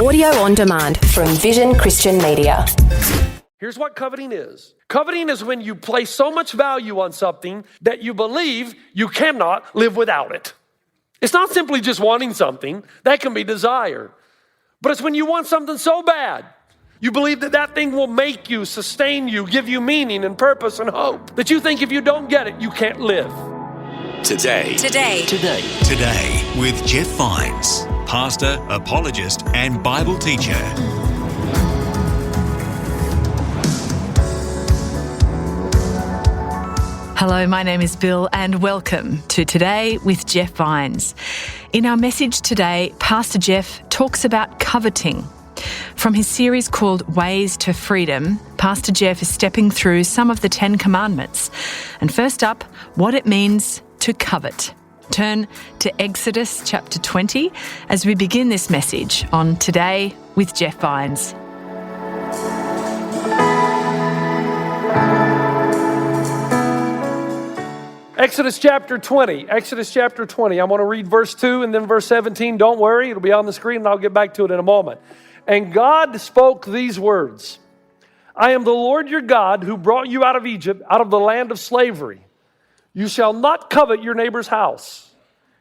Audio on demand from Vision Christian Media. Here's what coveting is. Coveting is when you place so much value on something that you believe you cannot live without it. It's not simply just wanting something. That can be desire. But it's when you want something so bad, you believe that that thing will make you, sustain you, give you meaning and purpose and hope, that you think if you don't get it, you can't live. Today with Jeff Vines, pastor, apologist, and Bible teacher. Hello, my name is Bill and welcome to Today with Jeff Vines. In our message today, Pastor Jeff talks about coveting. From his series called Ways to Freedom, Pastor Jeff is stepping through some of the 10 Commandments. And first up, what it means to covet. Turn to Exodus chapter 20 as we begin this message on Today with Jeff Vines. Exodus chapter 20. I'm going to read verse 2 and then verse 17. Don't worry, it'll be on the screen and I'll get back to it in a moment. And God spoke these words. I am the Lord your God who brought you out of Egypt, out of the land of slavery. You shall not covet your neighbor's house.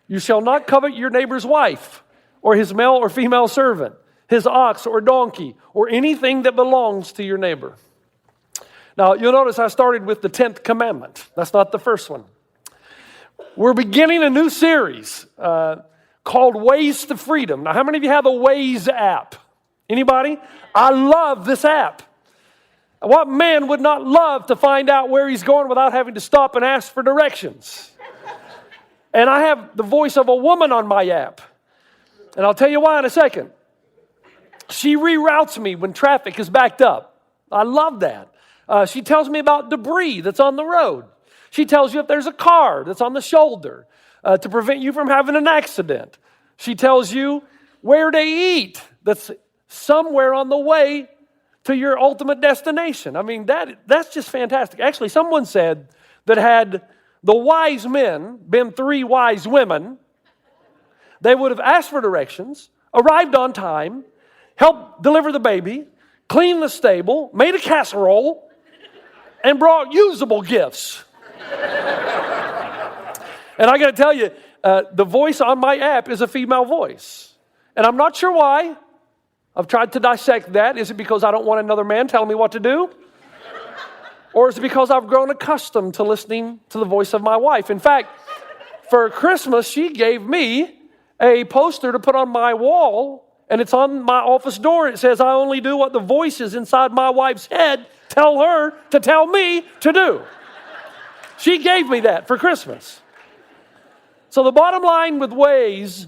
You shall not covet your neighbor's wife, or his male or female servant, his ox or donkey, or anything that belongs to your neighbor. Now, you'll notice I started with the 10th commandment. That's not the first one. We're beginning a new series called Ways to Freedom. Now, how many of you have a Waze app? Anybody? I love this app. What man would not love to find out where he's going without having to stop and ask for directions? And I have the voice of a woman on my app. And I'll tell you why in a second. She reroutes me when traffic is backed up. I love that. She tells me about debris that's on the road. She tells you if there's a car that's on the shoulder to prevent you from having an accident. She tells you where to eat that's somewhere on the way to your ultimate destination. I mean, that's just fantastic. Actually, someone said that had the wise men been 3 wise women, they would have asked for directions, arrived on time, helped deliver the baby, cleaned the stable, made a casserole, and brought usable gifts. And I got to tell you, the voice on my app is a female voice. And I'm not sure why. I've tried to dissect that. Is it because I don't want another man telling me what to do? Or is it because I've grown accustomed to listening to the voice of my wife? In fact, for Christmas, she gave me a poster to put on my wall, and it's on my office door. It says, I only do what the voices inside my wife's head tell her to tell me to do. She gave me that for Christmas. So the bottom line with Ways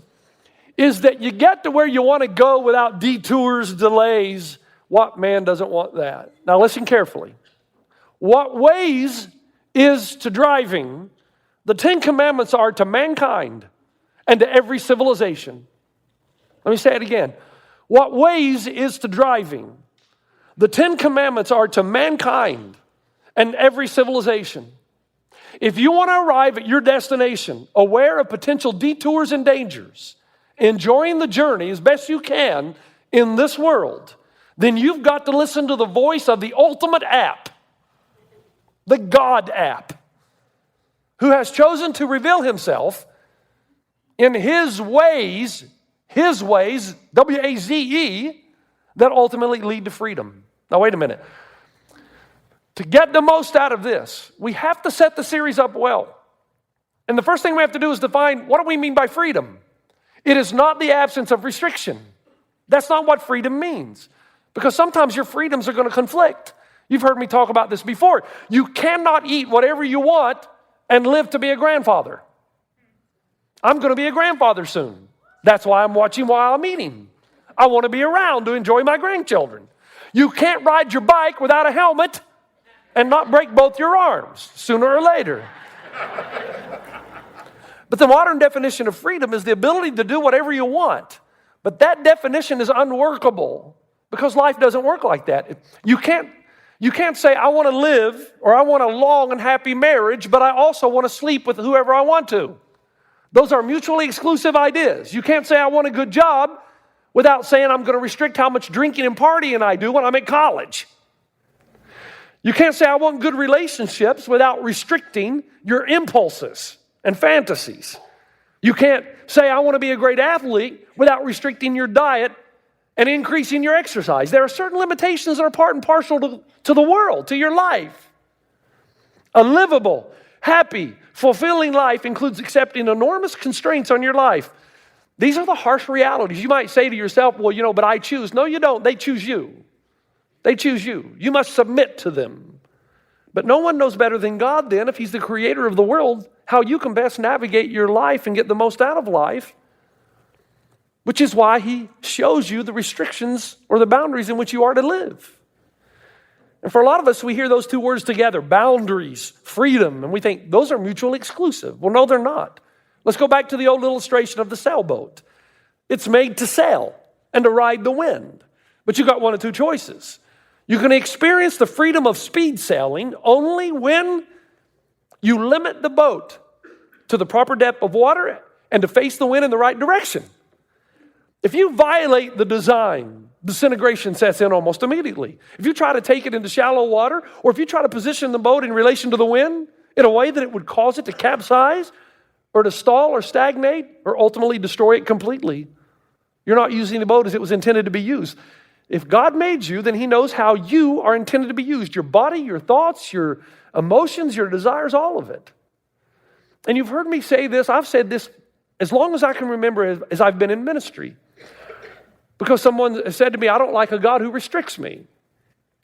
is that you get to where you want to go without detours, delays. What man doesn't want that? Now listen carefully. What Ways is to driving, the 10 Commandments are to mankind and to every civilization. Let me say it again. What Ways is to driving, the 10 Commandments are to mankind and every civilization. If you want to arrive at your destination, aware of potential detours and dangers, enjoying the journey as best you can in this world, then you've got to listen to the voice of the ultimate app, the God app, who has chosen to reveal himself in his ways, W-A-Z-E, that ultimately lead to freedom. Now, wait a minute. To get the most out of this, we have to set the series up well. And the first thing we have to do is define, what do we mean by freedom? It is not the absence of restriction. That's not what freedom means. Because sometimes your freedoms are going to conflict. You've heard me talk about this before. You cannot eat whatever you want and live to be a grandfather. I'm going to be a grandfather soon. That's why I'm watching while I'm eating. I want to be around to enjoy my grandchildren. You can't ride your bike without a helmet and not break both your arms sooner or later. But the modern definition of freedom is the ability to do whatever you want. But that definition is unworkable because life doesn't work like that. You can't say, I want to live or I want a long and happy marriage, but I also want to sleep with whoever I want to. Those are mutually exclusive ideas. You can't say, I want a good job, without saying I'm going to restrict how much drinking and partying I do when I'm at college. You can't say I want good relationships without restricting your impulses and fantasies. You can't say I want to be a great athlete without restricting your diet and increasing your exercise. There are certain limitations that are part and parcel to the world, to your life. A livable, happy, fulfilling life includes accepting enormous constraints on your life. These are the harsh realities. You might say to yourself, well, but I choose. No, you don't. They choose you. They choose you. You must submit to them. But no one knows better than God then, if He's the creator of the world, how you can best navigate your life and get the most out of life, which is why He shows you the restrictions or the boundaries in which you are to live. And for a lot of us, we hear those two words together, boundaries, freedom, and we think those are mutually exclusive. Well, no, they're not. Let's go back to the old illustration of the sailboat. It's made to sail and to ride the wind. But you got one of two choices. You can experience the freedom of speed sailing only when you limit the boat to the proper depth of water and to face the wind in the right direction. If you violate the design, disintegration sets in almost immediately. If you try to take it into shallow water, or if you try to position the boat in relation to the wind in a way that it would cause it to capsize or to stall or stagnate or ultimately destroy it completely, you're not using the boat as it was intended to be used. If God made you, then He knows how you are intended to be used. Your body, your thoughts, your emotions, your desires, all of it. And you've heard me say this. I've said this as long as I can remember as I've been in ministry. Because someone said to me, I don't like a God who restricts me.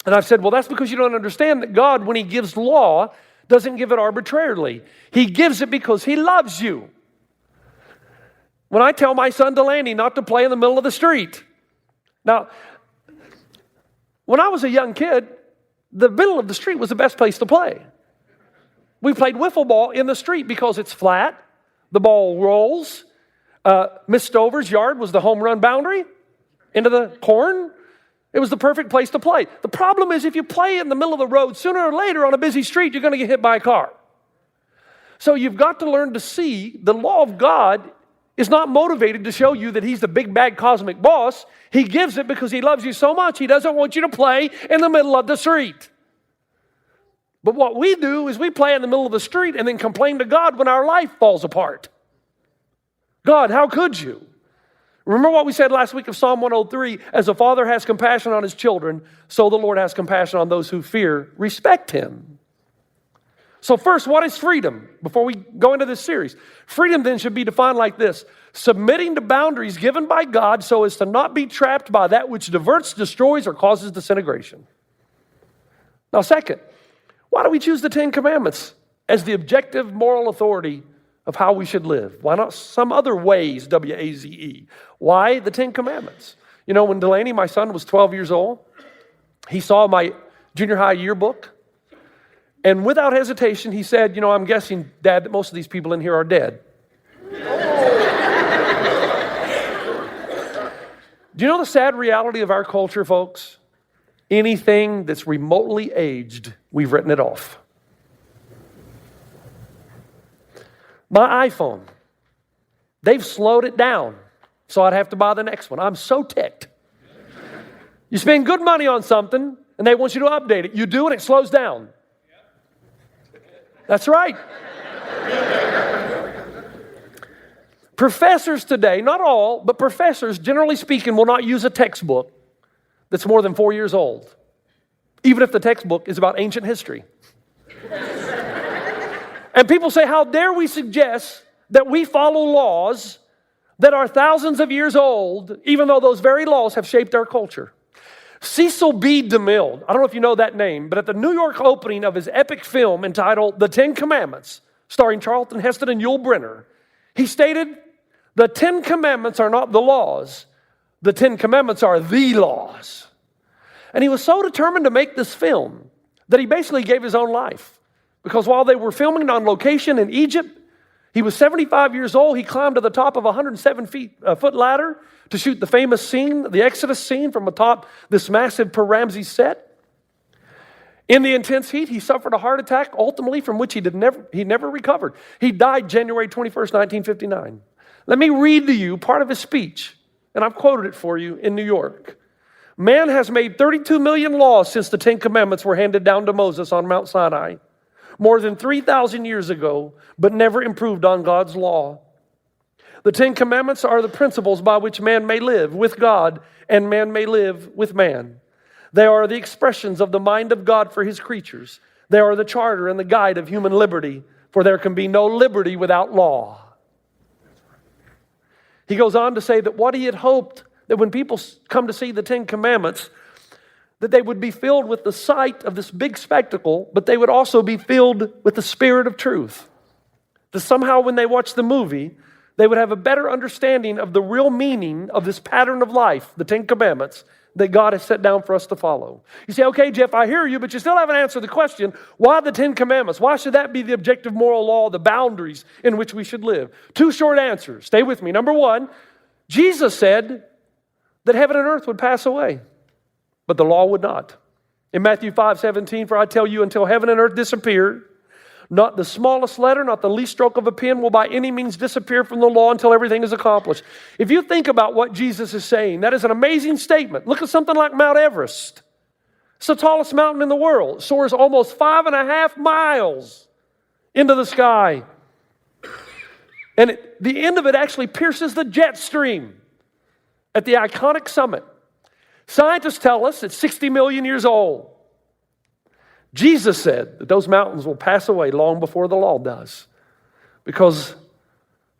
And I've said, well, that's because you don't understand that God, when He gives law, doesn't give it arbitrarily. He gives it because He loves you. When I tell my son Delaney not to play in the middle of the street. Now, when I was a young kid, the middle of the street was the best place to play. We played wiffle ball in the street because it's flat, the ball rolls. Miss Stover's yard was the home run boundary into the corn. It was the perfect place to play. The problem is if you play in the middle of the road, sooner or later on a busy street, you're going to get hit by a car. So you've got to learn to see the law of God is not motivated to show you that He's the big bad cosmic boss. He gives it because He loves you so much. He doesn't want you to play in the middle of the street. But what we do is we play in the middle of the street and then complain to God when our life falls apart. God, how could you? Remember what we said last week of Psalm 103, as a father has compassion on his children, so the Lord has compassion on those who respect Him. So first, what is freedom? Before we go into this series, freedom then should be defined like this: submitting to boundaries given by God so as to not be trapped by that which diverts, destroys, or causes disintegration. Now second, why do we choose the Ten Commandments as the objective moral authority of how we should live? Why not some other ways, W-A-Z-E? Why the Ten Commandments? When Delaney, my son, was 12 years old, he saw my junior high yearbook. And without hesitation, he said, I'm guessing, Dad, that most of these people in here are dead. Do you know the sad reality of our culture, folks? Anything that's remotely aged, we've written it off. My iPhone, they've slowed it down, so I'd have to buy the next one. I'm so ticked. You spend good money on something, and they want you to update it. You do, and it slows down. That's right. Professors today, not all, but professors, generally speaking, will not use a textbook that's more than 4 years old, even if the textbook is about ancient history. And people say, how dare we suggest that we follow laws that are thousands of years old, even though those very laws have shaped our culture. Cecil B. DeMille, I don't know if you know that name, but at the New York opening of his epic film entitled The Ten Commandments, starring Charlton Heston and Yul Brynner, he stated, the Ten Commandments are not the laws. The Ten Commandments are the laws. And he was so determined to make this film that he basically gave his own life. Because while they were filming on location in Egypt, he was 75 years old. He climbed to the top of a 107-foot ladder to shoot the famous scene, the Exodus scene from atop this massive Per Ramses set. In the intense heat, he suffered a heart attack, ultimately from which he never recovered. He died January 21st, 1959. Let me read to you part of his speech and I've quoted it for you in New York. Man has made 32 million laws since the Ten Commandments were handed down to Moses on Mount Sinai, more than 3,000 years ago, but never improved on God's law. The Ten Commandments are the principles by which man may live with God and man may live with man. They are the expressions of the mind of God for his creatures. They are the charter and the guide of human liberty, for there can be no liberty without law. He goes on to say that what he had hoped, that when people come to see the Ten Commandments, that they would be filled with the sight of this big spectacle, but they would also be filled with the spirit of truth. That somehow when they watch the movie, they would have a better understanding of the real meaning of this pattern of life, the Ten Commandments, that God has set down for us to follow. You say, okay, Jeff, I hear you, but you still haven't answered the question, why the Ten Commandments? Why should that be the objective moral law, the boundaries in which we should live? Two short answers. Stay with me. Number one, Jesus said that heaven and earth would pass away, but the law would not. In Matthew 5:17, for I tell you, until heaven and earth disappear, not the smallest letter, not the least stroke of a pen will by any means disappear from the law until everything is accomplished. If you think about what Jesus is saying, that is an amazing statement. Look at something like Mount Everest. It's the tallest mountain in the world. It soars almost 5.5 miles into the sky. And the end of it actually pierces the jet stream at the iconic summit. Scientists tell us it's 60 million years old. Jesus said that those mountains will pass away long before the law does, because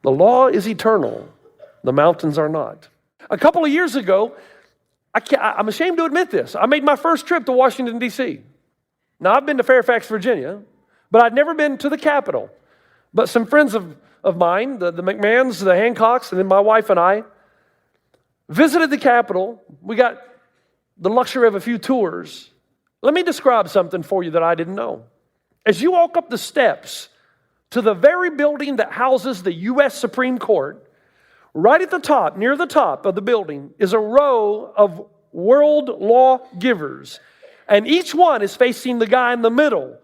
the law is eternal, the mountains are not. A couple of years ago, I'm ashamed to admit this, I made my first trip to Washington, D.C. Now, I've been to Fairfax, Virginia, but I'd never been to the Capitol. But some friends of mine, the McMahons, the Hancocks, and then my wife and I, visited the Capitol. We got the luxury of a few tours. Let me describe something for you that I didn't know. As you walk up the steps to the very building that houses the U.S. Supreme Court, right at the top, near the top of the building, is a row of world law givers. And each one is facing the guy in the middle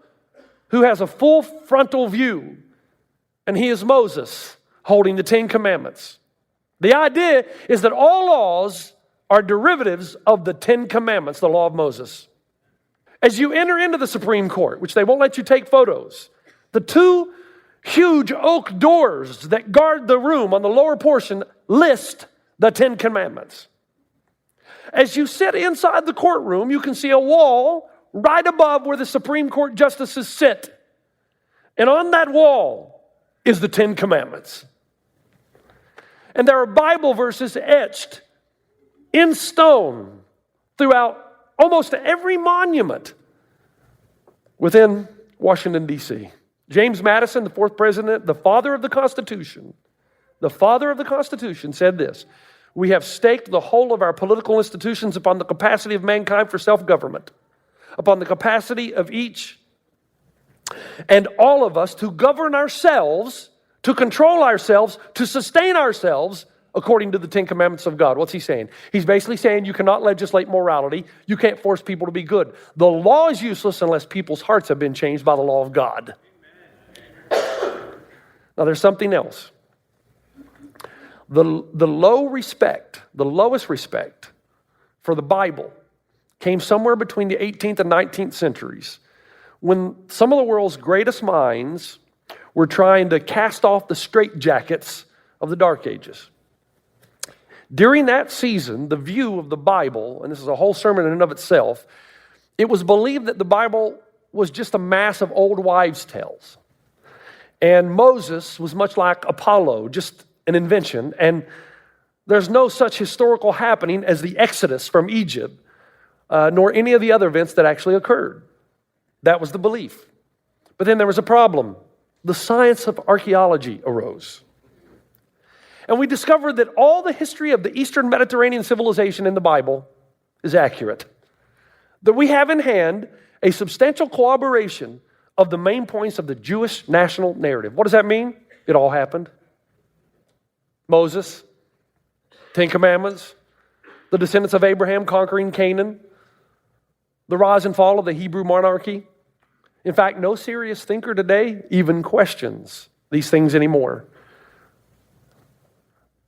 who has a full frontal view. And he is Moses holding the Ten Commandments. The idea is that all laws are derivatives of the Ten Commandments, the law of Moses. As you enter into the Supreme Court, which they won't let you take photos, the two huge oak doors that guard the room on the lower portion list the Ten Commandments. As you sit inside the courtroom, you can see a wall right above where the Supreme Court justices sit. And on that wall is the Ten Commandments. And there are Bible verses etched in stone throughout almost every monument within Washington, D.C. James Madison, the fourth president, the father of the Constitution, said this: we have staked the whole of our political institutions upon the capacity of mankind for self-government, upon the capacity of each and all of us to govern ourselves, to control ourselves, to sustain ourselves according to the Ten Commandments of God. What's he saying? He's basically saying you cannot legislate morality. You can't force people to be good. The law is useless unless people's hearts have been changed by the law of God. Now there's something else. The lowest respect for the Bible came somewhere between the 18th and 19th centuries, when some of the world's greatest minds were trying to cast off the straitjackets of the Dark Ages. During that season, the view of the Bible, and this is a whole sermon in and of itself, it was believed that the Bible was just a mass of old wives' tales. And Moses was much like Apollo, just an invention. And there's no such historical happening as the Exodus from Egypt, nor any of the other events that actually occurred. That was the belief. But then there was a problem. The science of archaeology arose. And we discovered that all the history of the Eastern Mediterranean civilization in the Bible is accurate. That we have in hand a substantial corroboration of the main points of the Jewish national narrative. What does that mean? It all happened. Moses, Ten Commandments, the descendants of Abraham conquering Canaan, the rise and fall of the Hebrew monarchy. In fact, no serious thinker today even questions these things anymore.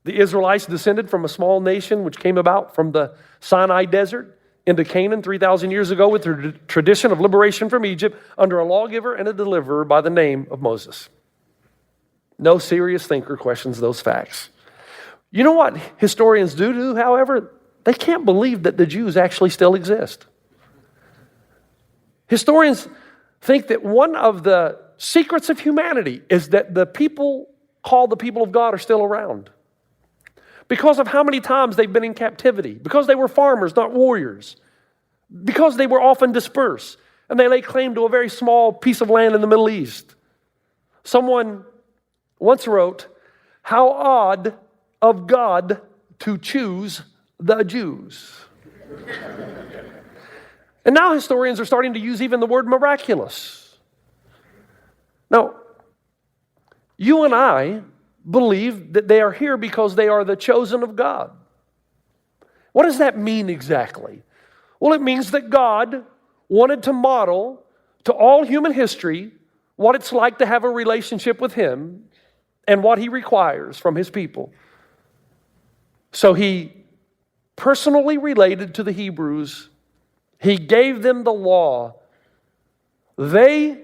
The Israelites descended from a small nation which came about from the Sinai desert into Canaan 3,000 years ago with the tradition of liberation from Egypt under a lawgiver and a deliverer by the name of Moses. No serious thinker questions those facts. You know what historians do, however? They can't believe that the Jews actually still exist. Historians think that one of the secrets of humanity is that the people called the people of God are still around. Because of how many times they've been in captivity, because they were farmers, not warriors, because they were often dispersed, and they lay claim to a very small piece of land in the Middle East. Someone once wrote, "How odd of God to choose the Jews." And now historians are starting to use even the word miraculous. Now, you and I believe that they are here because they are the chosen of God. What does that mean exactly? Well, it means that God wanted to model to all human history what it's like to have a relationship with Him and what He requires from His people. So He personally related to the Hebrews. He gave them the law. They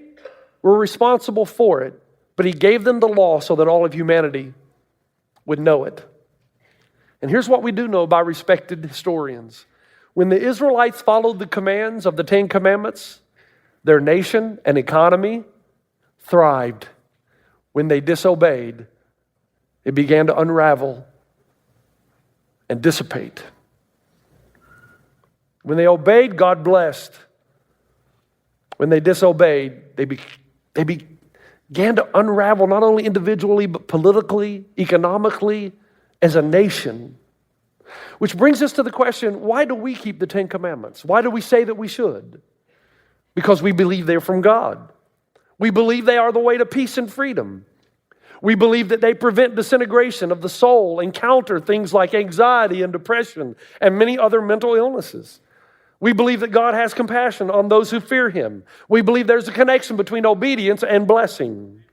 were responsible for it, but He gave them the law so that all of humanity would know it. And here's what we do know by respected historians. When the Israelites followed the commands of the Ten Commandments, their nation and economy thrived. When they disobeyed, it began to unravel and dissipate. When they obeyed, God blessed. When they disobeyed, they began to unravel not only individually, but politically, economically, as a nation. Which brings us to the question, why do we keep the Ten Commandments? Why do we say that we should? Because we believe they're from God. We believe they are the way to peace and freedom. We believe that they prevent disintegration of the soul and counter things like anxiety and depression and many other mental illnesses. We believe that God has compassion on those who fear Him. We believe there's a connection between obedience and blessing.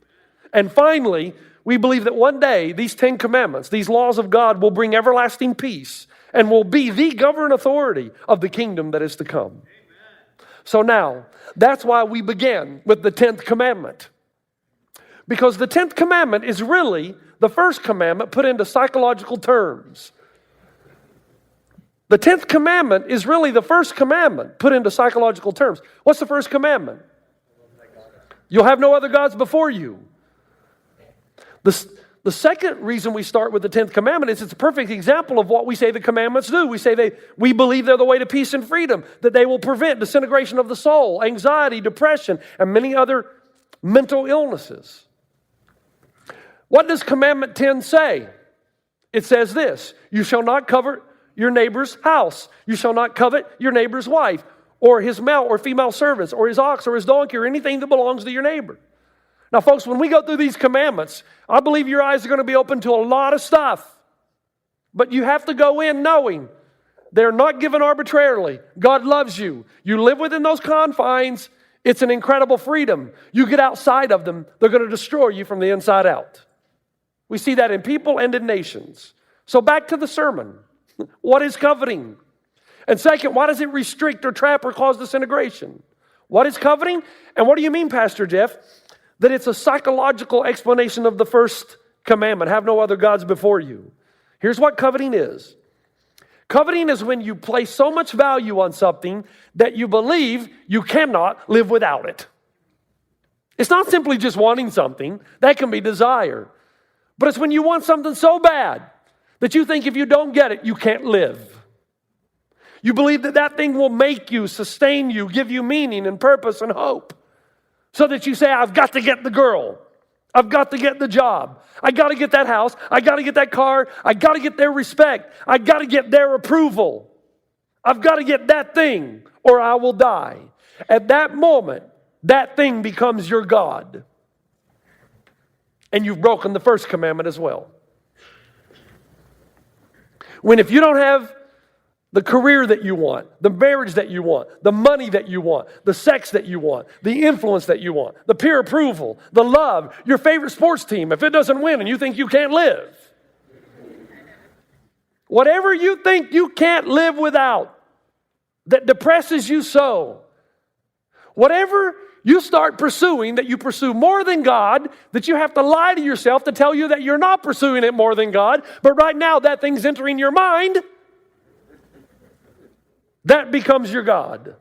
And finally, we believe that one day these Ten Commandments, these laws of God, will bring everlasting peace and will be the governing authority of the kingdom that is to come. Amen. So now, that's why we begin with the 10th commandment. Because the 10th commandment is really the first commandment put into psychological terms. The 10th commandment is really the first commandment put into psychological terms. What's the first commandment? You'll have no other gods before you. The second reason we start with the 10th commandment is it's a perfect example of what we say the commandments do. We believe they're the way to peace and freedom, that they will prevent disintegration of the soul, anxiety, depression, and many other mental illnesses. What does commandment 10 say? It says this: you shall not covet your neighbor's house. You shall not covet your neighbor's wife, or his male or female servants, or his ox, or his donkey, or anything that belongs to your neighbor. Now, folks, when we go through these commandments, I believe your eyes are going to be open to a lot of stuff. But you have to go in knowing they're not given arbitrarily. God loves you. You live within those confines. It's an incredible freedom. You get outside of them, they're going to destroy you from the inside out. We see that in people and in nations. So back to the sermon. What is coveting? And second, why does it restrict or trap or cause disintegration? What is coveting? And what do you mean, Pastor Jeff? That it's a psychological explanation of the first commandment. Have no other gods before you. Here's what coveting is. Coveting is when you place so much value on something that you believe you cannot live without it. It's not simply just wanting something. That can be desire. But it's when you want something so bad that you think if you don't get it, you can't live. You believe that that thing will make you, sustain you, give you meaning and purpose and hope. So that you say, I've got to get the girl. I've got to get the job. I got to get that house. I got to get that car. I got to get their respect. I got to get their approval. I've got to get that thing or I will die. At that moment, that thing becomes your God. And you've broken the first commandment as well. When if you don't have the career that you want, the marriage that you want, the money that you want, the sex that you want, the influence that you want, the peer approval, the love, your favorite sports team, if it doesn't win and you think you can't live, Whatever you think you can't live without, that depresses you so, whatever you start pursuing, that you pursue more than God, that you have to lie to yourself to tell you that you're not pursuing it more than God, but right now that thing's entering your mind, that becomes your God.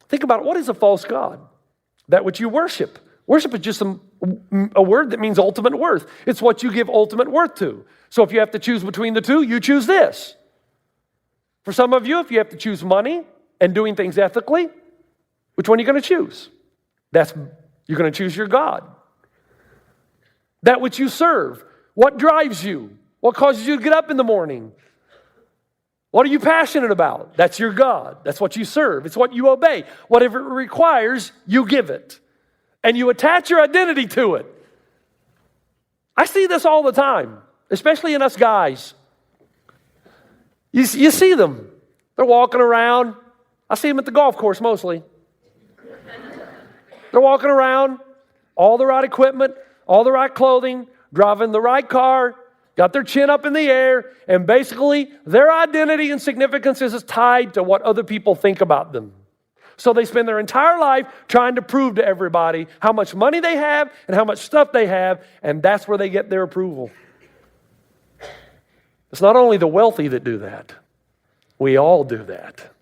Think about it. What is a false God? That which you worship. Worship is just a word that means ultimate worth. It's what you give ultimate worth to. So if you have to choose between the two, you choose this. For some of you, if you have to choose money and doing things ethically, which one are you going to choose? You're going to choose your God. That which you serve. What drives you? What causes you to get up in the morning? What are you passionate about? That's your God. That's what you serve. It's what you obey. Whatever it requires, you give it. And you attach your identity to it. I see this all the time, especially in us guys. You see them. They're walking around. I see them at the golf course mostly. They're walking around, all the right equipment, all the right clothing, driving the right car, got their chin up in the air, and basically their identity and significance is tied to what other people think about them. So they spend their entire life trying to prove to everybody how much money they have and how much stuff they have, and that's where they get their approval. It's not only the wealthy that do that. We all do that.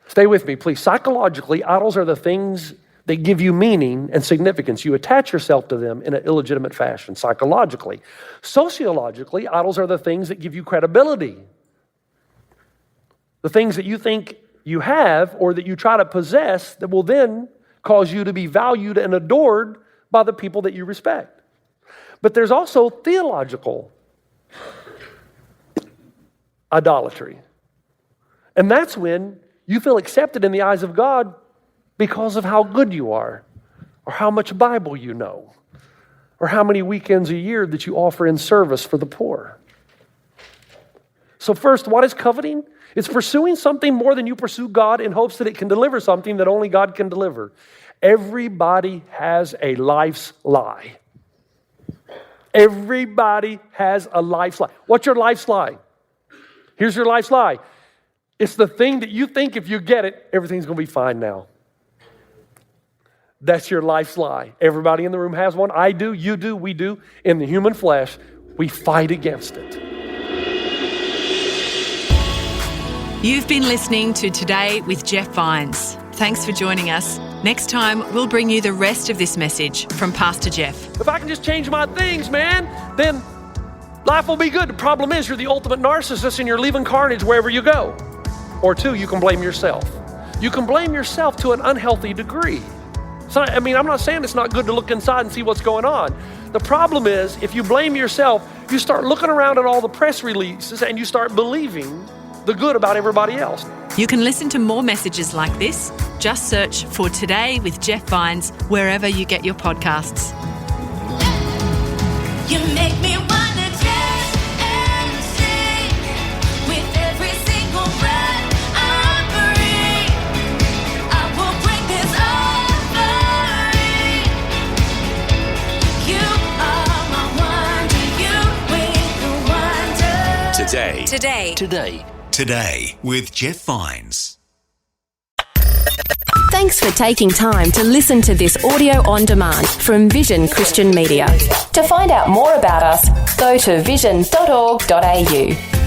Stay with me, please. Psychologically, idols are the things that give you meaning and significance. You attach yourself to them in an illegitimate fashion, psychologically. Sociologically, idols are the things that give you credibility. The things that you think you have or that you try to possess that will then cause you to be valued and adored by the people that you respect. But there's also theological idolatry. And that's when you feel accepted in the eyes of God because of how good you are, or how much Bible you know, or how many weekends a year that you offer in service for the poor. So first, what is coveting? It's pursuing something more than you pursue God in hopes that it can deliver something that only God can deliver. Everybody has a life's lie. Everybody has a life's lie. What's your life's lie? Here's your life's lie. It's the thing that you think if you get it, everything's going to be fine now. That's your life's lie. Everybody in the room has one. I do, you do, we do. In the human flesh, we fight against it. You've been listening to Today with Jeff Vines. Thanks for joining us. Next time, we'll bring you the rest of this message from Pastor Jeff. If I can just change my things, man, then life will be good. The problem is you're the ultimate narcissist and you're leaving carnage wherever you go. Or two, you can blame yourself. You can blame yourself to an unhealthy degree. So, I'm not saying it's not good to look inside and see what's going on. The problem is, if you blame yourself, you start looking around at all the press releases and you start believing the good about everybody else. You can listen to more messages like this. Just search for Today with Jeff Vines wherever you get your podcasts. You make me wanna dance and sing with every single breath I breathe. I will bring this offering. You are my wonder, you with the wonder. Today with Jeff Vines. Thanks for taking time to listen to this audio on demand from Vision Christian Media. To find out more about us, go to vision.org.au.